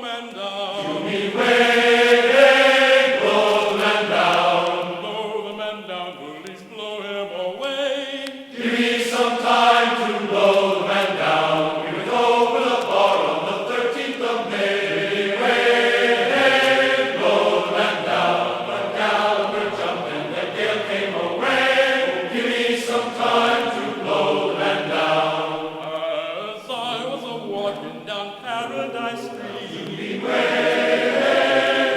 man down. Give me way, blow the man down. Blow the man down, please blow him away. Give me some time to blow the man down. We went over the bar on the 13th of May. Give me way, blow the man down. But Gallagher jumped and the gale came away. Give me some time to blow the man down. As I was a walking down Paradise Street, Give me way,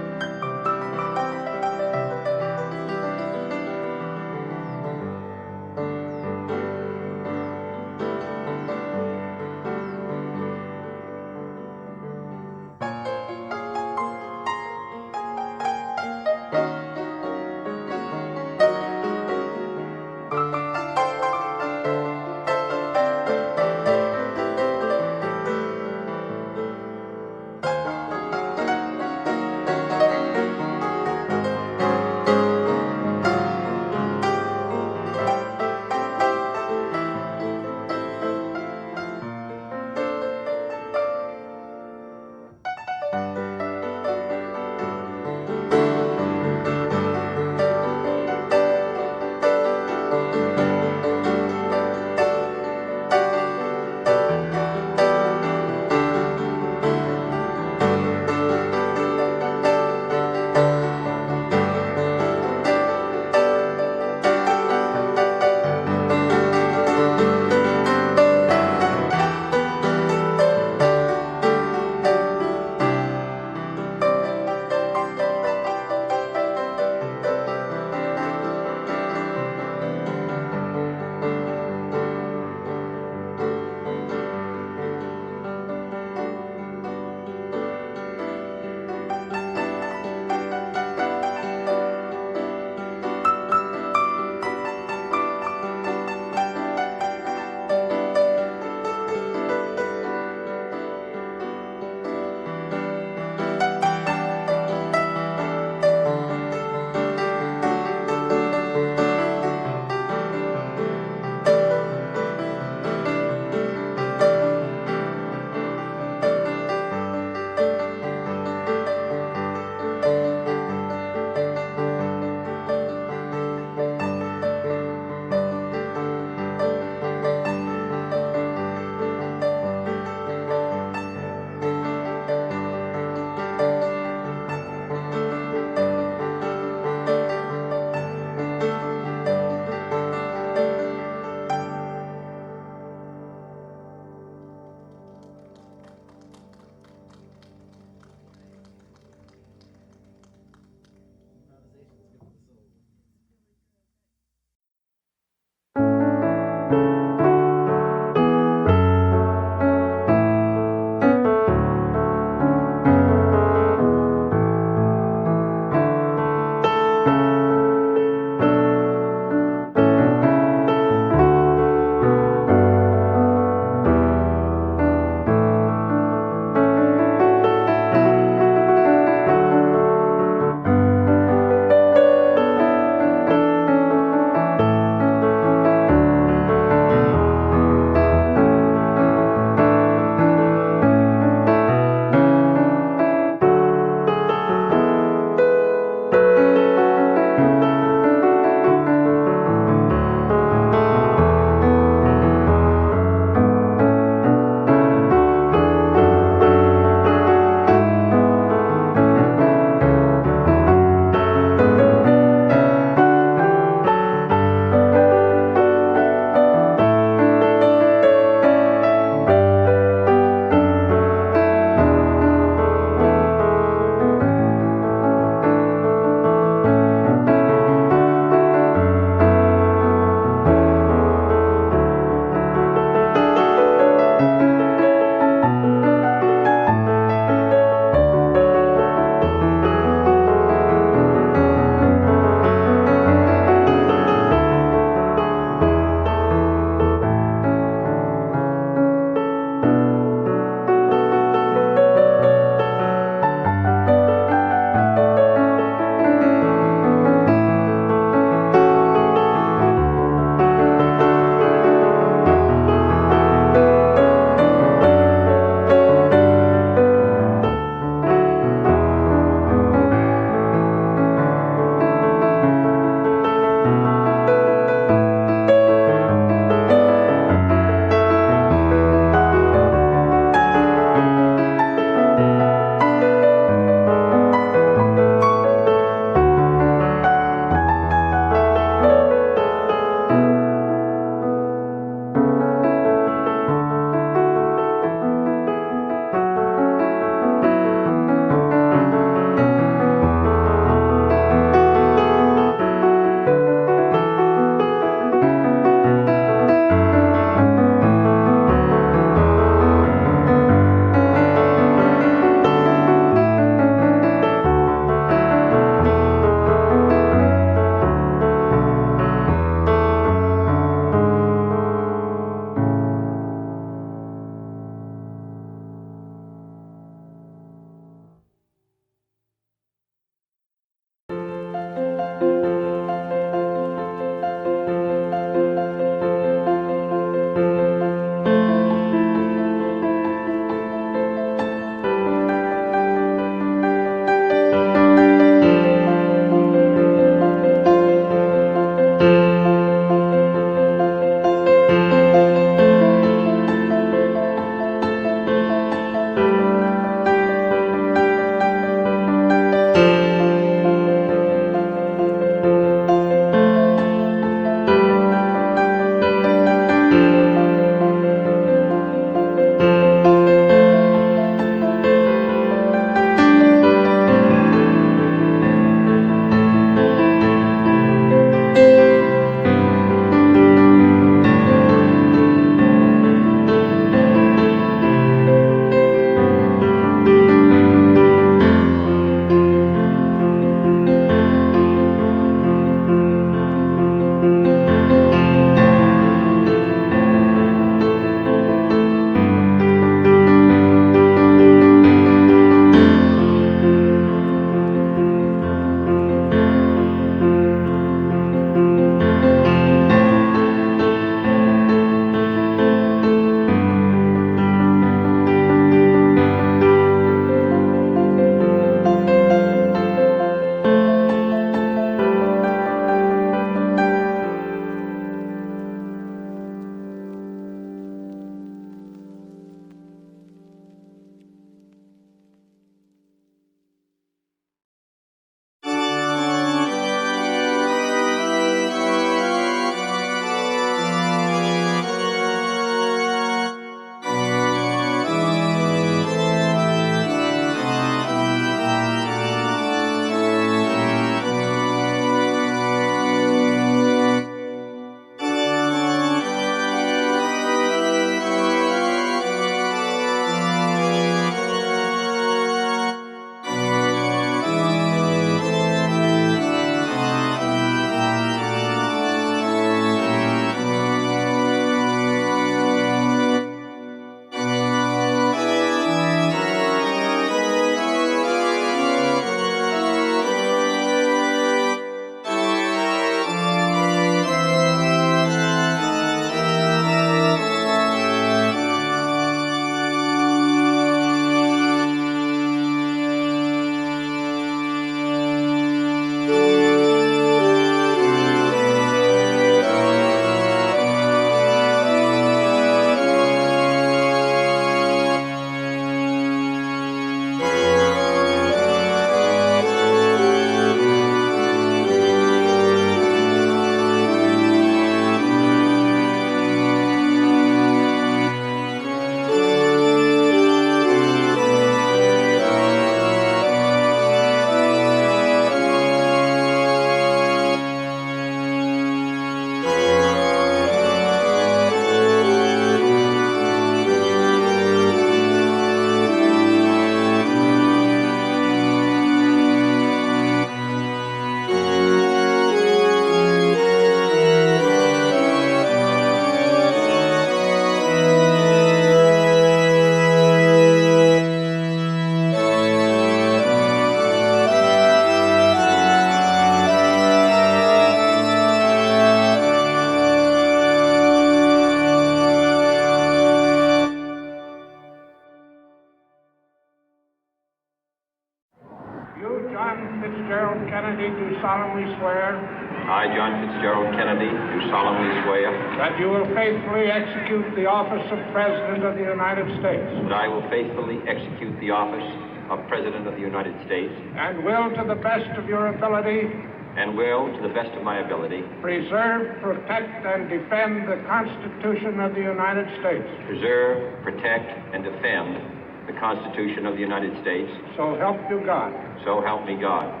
solemnly swear I, John Fitzgerald Kennedy, do solemnly swear that you will faithfully execute the office of President of the United States that I will faithfully execute the office of President of the United States and will, to the best of your ability, and will, to the best of my ability, preserve, protect, and defend the Constitution of the United States. preserve, protect, and defend the Constitution of the United States. So help you God. So help me God.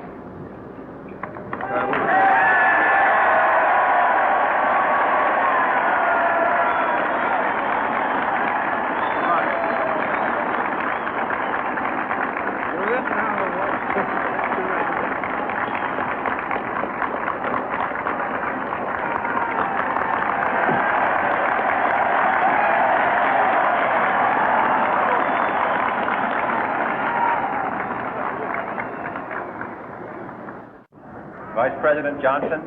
Vice President Johnson,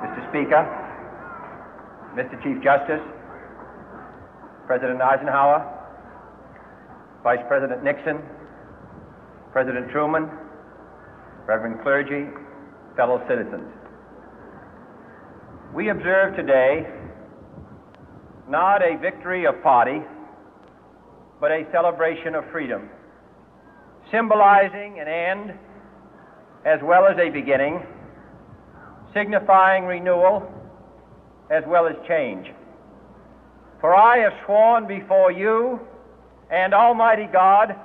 Mr. Speaker, Mr. Chief Justice, President Eisenhower, Vice President Nixon, President Truman, Reverend clergy, fellow citizens. We observe today not a victory of party, but a celebration of freedom, symbolizing an end as well as a beginning, signifying renewal as well as change. For I have sworn before you and Almighty God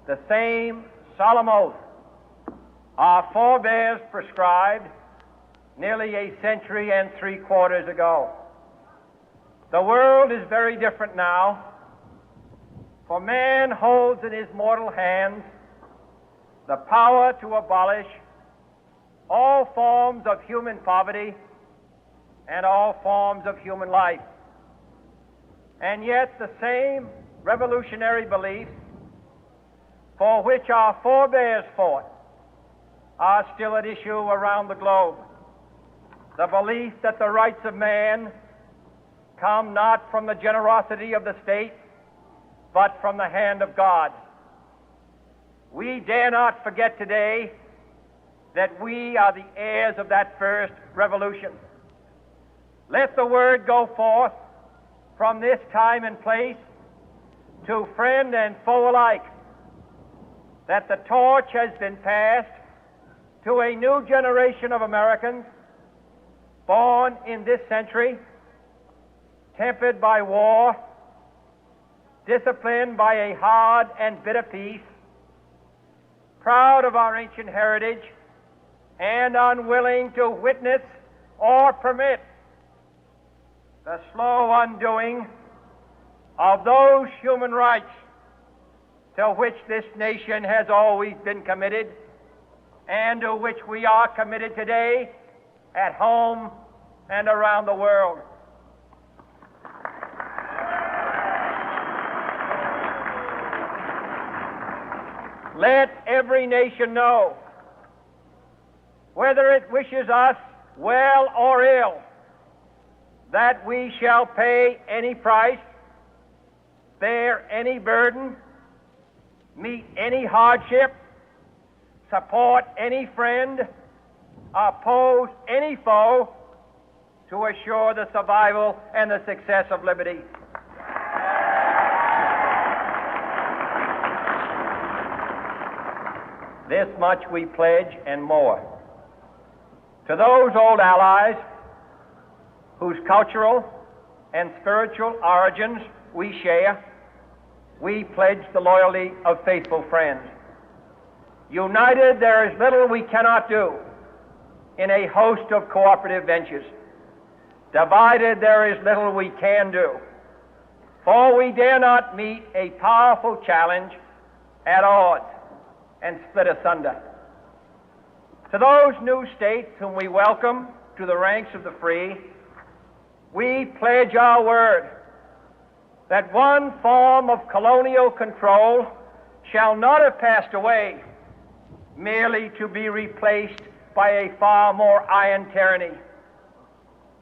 the same solemn oath our forebears prescribed nearly a century and 3/4 ago. The world is very different now, for man holds in his mortal hands the power to abolish all forms of human poverty and all forms of human life. And yet the same revolutionary beliefs for which our forebears fought are still at issue around the globe. The belief that the rights of man come not from the generosity of the state, but from the hand of God. We dare not forget today that we are the heirs of that first revolution. Let the word go forth from this time and place to friend and foe alike that the torch has been passed to a new generation of Americans born in this century, tempered by war, disciplined by a hard and bitter peace, proud of our ancient heritage, and unwilling to witness or permit the slow undoing of those human rights to which this nation has always been committed and to which we are committed today at home and around the world. Let every nation know, whether it wishes us well or ill, that we shall pay any price, bear any burden, meet any hardship, support any friend, oppose any foe to assure the survival and the success of liberty. This much we pledge and more. To those old allies whose cultural and spiritual origins we share, we pledge the loyalty of faithful friends. United, there is little we cannot do in a host of cooperative ventures. Divided, there is little we can do, for we dare not meet a powerful challenge at odds and split asunder. To those new states whom we welcome to the ranks of the free, we pledge our word that one form of colonial control shall not have passed away merely to be replaced by a far more iron tyranny.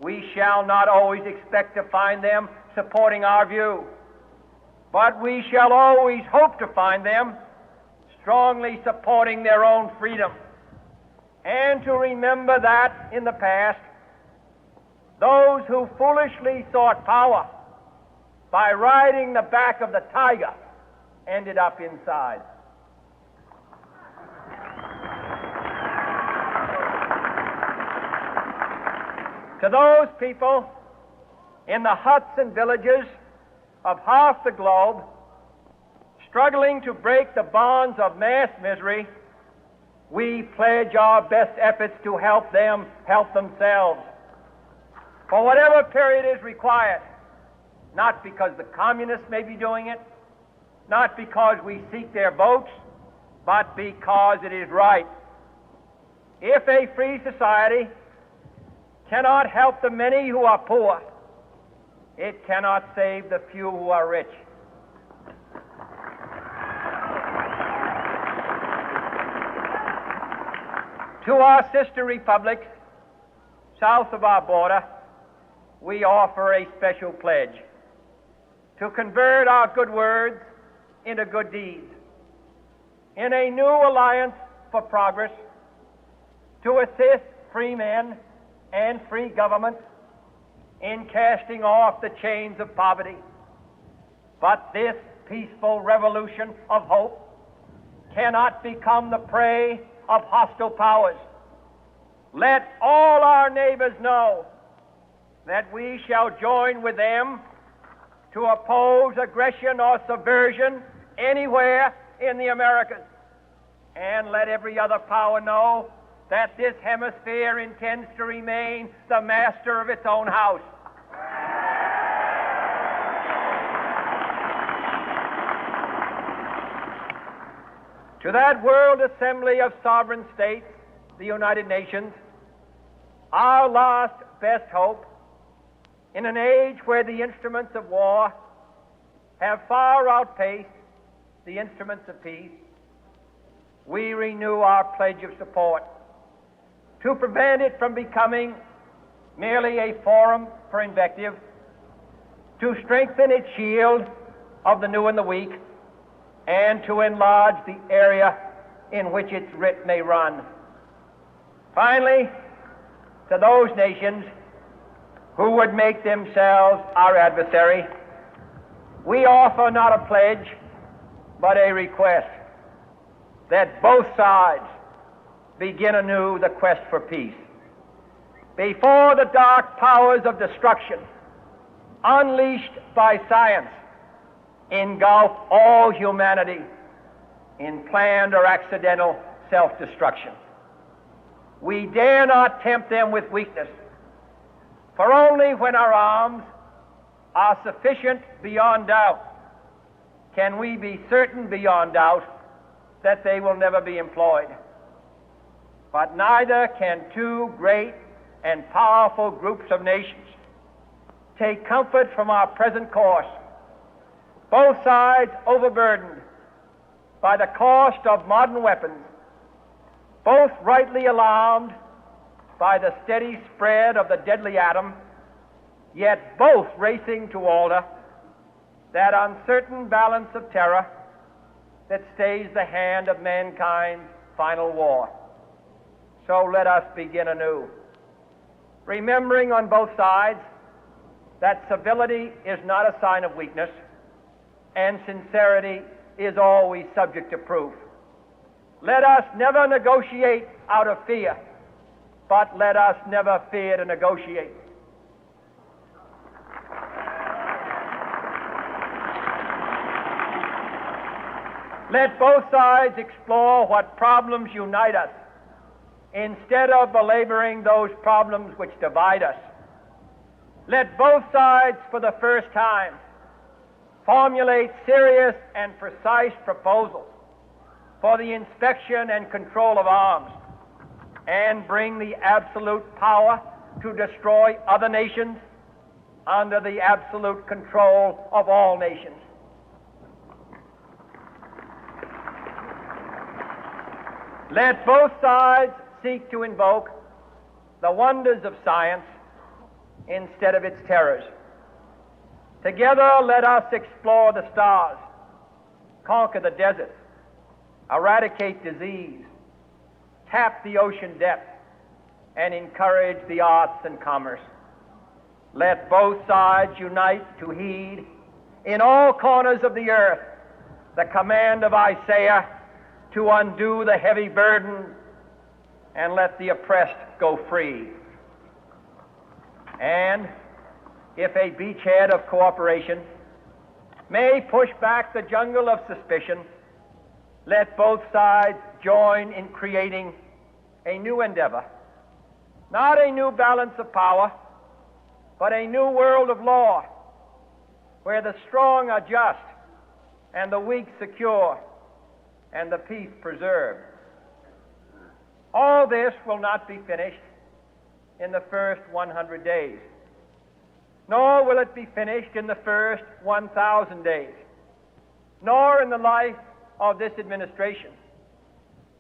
We shall not always expect to find them supporting our view, but we shall always hope to find them strongly supporting their own freedom. and to remember that in the past, those who foolishly sought power by riding the back of the tiger ended up inside. To those people in the huts and villages of half the globe struggling to break the bonds of mass misery, we pledge our best efforts to help them help themselves for whatever period is required, not because the communists may be doing it, not because we seek their votes, but because it is right. If a free society cannot help the many who are poor, it cannot save the few who are rich. To our sister republics south of our border, we offer a special pledge to convert our good words into good deeds, in a new alliance for progress, to assist free men and free governments in casting off the chains of poverty. But this peaceful revolution of hope cannot become the prey of hostile powers. Let all our neighbors know that we shall join with them to oppose aggression or subversion anywhere in the Americas. And let every other power know that this hemisphere intends to remain the master of its own house. To that World Assembly of Sovereign States, the United Nations, our last best hope, in an age where the instruments of war have far outpaced the instruments of peace, we renew our pledge of support to prevent it from becoming merely a forum for invective, to strengthen its shield of the new and the weak, and to enlarge the area in which its writ may run. Finally, to those nations who would make themselves our adversary, we offer not a pledge, but a request that both sides begin anew the quest for peace. Before the dark powers of destruction, unleashed by science, engulf all humanity in planned or accidental self-destruction, we dare not tempt them with weakness, for only when our arms are sufficient beyond doubt can we be certain beyond doubt that they will never be employed. But neither can two great and powerful groups of nations take comfort from our present course, both sides overburdened by the cost of modern weapons, both rightly alarmed by the steady spread of the deadly atom, yet both racing to alter that uncertain balance of terror that stays the hand of mankind's final war. So let us begin anew, remembering on both sides that civility is not a sign of weakness, and sincerity is always subject to proof. Let us never negotiate out of fear, but let us never fear to negotiate. Let both sides explore what problems unite us, instead of belaboring those problems which divide us. Let both sides, for the first time, formulate serious and precise proposals for the inspection and control of arms, and bring the absolute power to destroy other nations under the absolute control of all nations. Let both sides seek to invoke the wonders of science instead of its terrors. Together, let us explore the stars, conquer the deserts, eradicate disease, tap the ocean depth, and encourage the arts and commerce. Let both sides unite to heed in all corners of the earth the command of Isaiah to undo the heavy burden and let the oppressed go free. And if a beachhead of cooperation may push back the jungle of suspicion, let both sides join in creating a new endeavor, not a new balance of power, but a new world of law, where the strong are just and the weak secure and the peace preserved. All this will not be finished in the first 100 days, nor will it be finished in the first 1,000 days, nor in the life of this administration,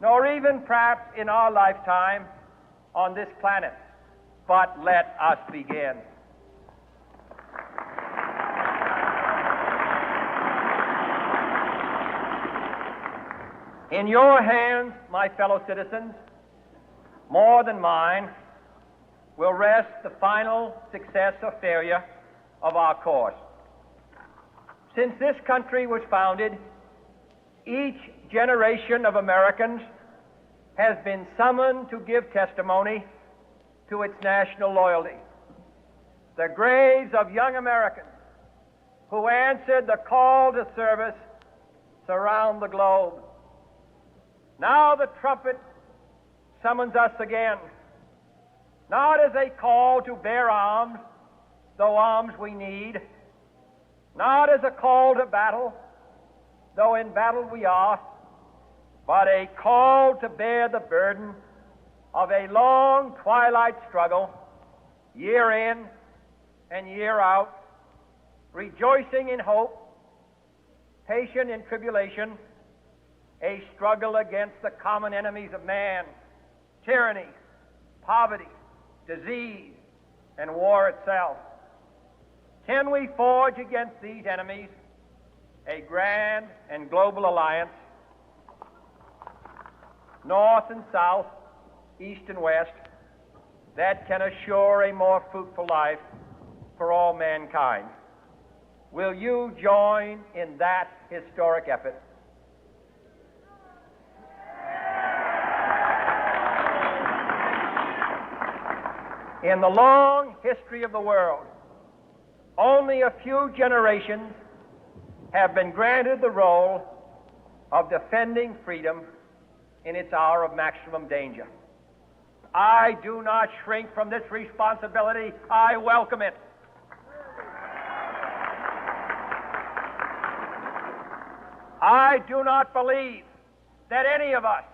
nor even perhaps in our lifetime on this planet. But let us begin. In your hands, my fellow citizens, more than mine, will rest the final success or failure of our course. Since this country was founded, each generation of Americans has been summoned to give testimony to its national loyalty. The graves of young Americans who answered the call to service surround the globe. Now the trumpet summons us again, not as a call to bear arms, though arms we need, not as a call to battle, though in battle we are, but a call to bear the burden of a long twilight struggle, year in and year out, rejoicing in hope, patient in tribulation, a struggle against the common enemies of man, tyranny, poverty, disease, and war itself. Can we forge against these enemies a grand and global alliance, north and south, east and west, that can assure a more fruitful life for all mankind? Will you join in that historic effort? In the long history of the world, only a few generations have been granted the role of defending freedom in its hour of maximum danger. I do not shrink from this responsibility. I welcome it. I do not believe that any of us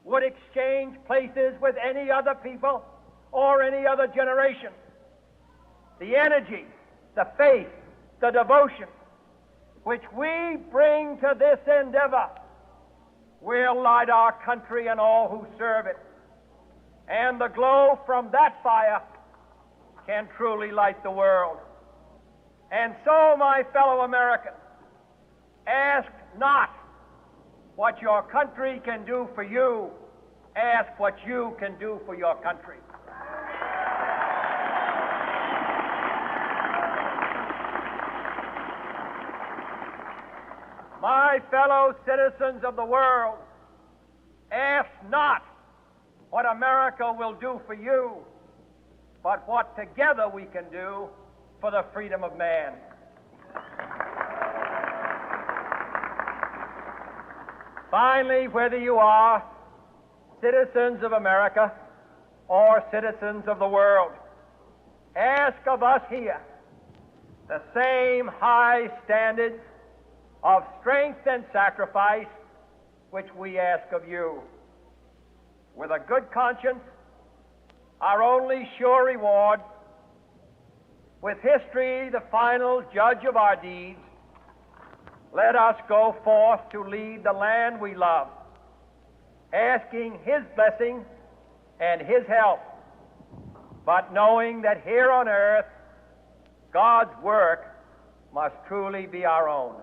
would exchange places with any other people or any other generation. The energy, the faith, the devotion which we bring to this endeavor will light our country and all who serve it. And the glow from that fire can truly light the world. And so, my fellow Americans, ask not what your country can do for you, ask what you can do for your country. My fellow citizens of the world, ask not what America will do for you, but what together we can do for the freedom of man. Finally, whether you are citizens of America or citizens of the world, ask of us here the same high standards of strength and sacrifice which we ask of you. With a good conscience, our only sure reward, with history the final judge of our deeds, let us go forth to lead the land we love, asking His blessing and His help, but knowing that here on earth God's work must truly be our own.